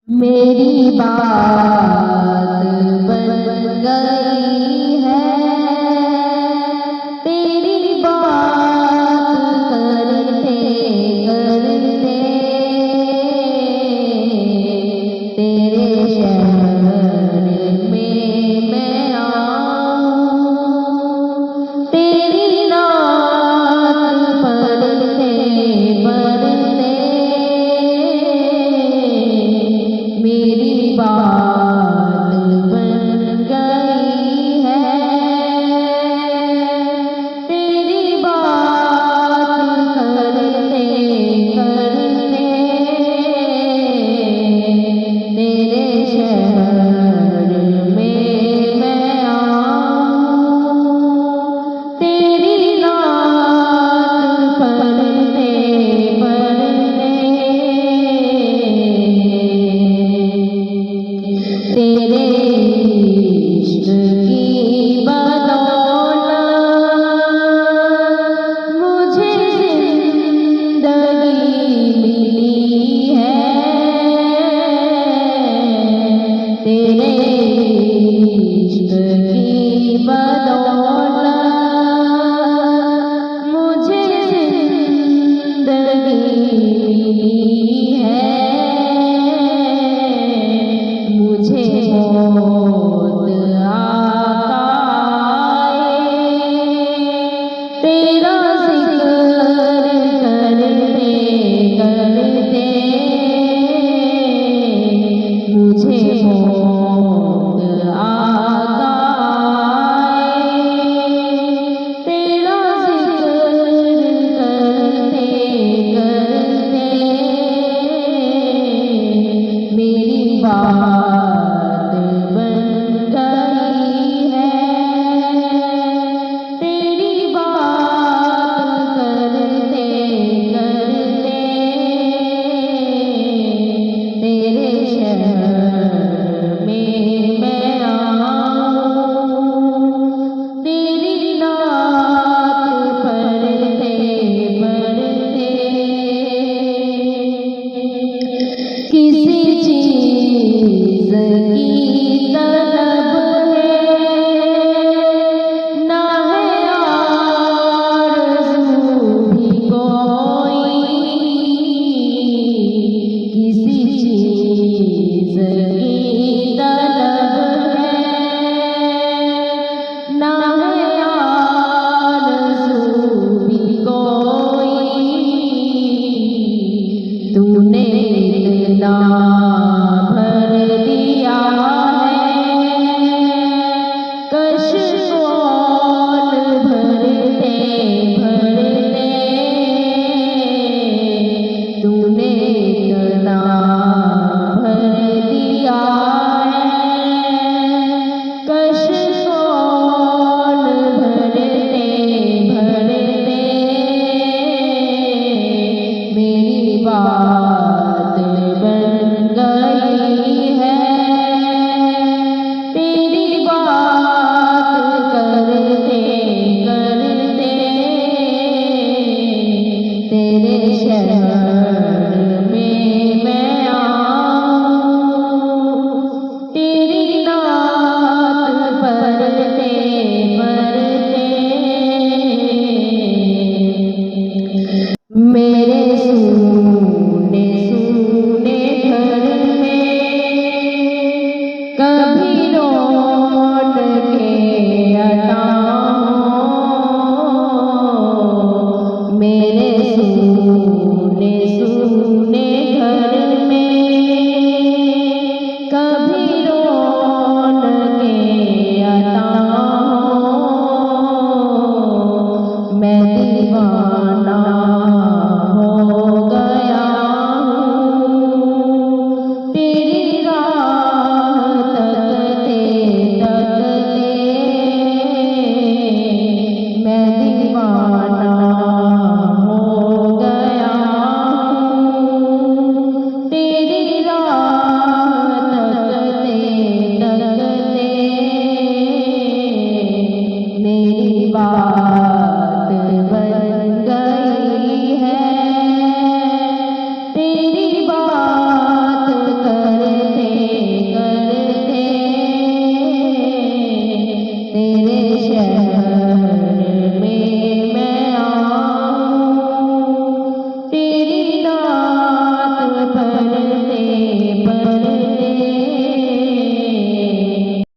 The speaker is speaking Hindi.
मेरी बात बन गई है, तेरी बात करते करते तेरे शहर में मैं आऊं, तेरी नात पढ़ते पढ़ते मेरी बात बन गई है, तेरी बात करते करते तेरे शहर में मैं आऊं, तेरी नात पढ़ते पढ़ते तेरे इश्क की बदौलत मुझे जिंदगी मिली है, तेरे इश्क की बदौलत मुझे जिंदगी मिली है, मुझे मौत आए तेरा जिक्र करते करते, मुझे मौत आए तेरा जिक्र करते करते मेरी बात बन गई है, तेरी बात करते करते तेरे शहर में मैं आऊं, तेरी नात पढ़ते पढ़ते किसी चीज़ की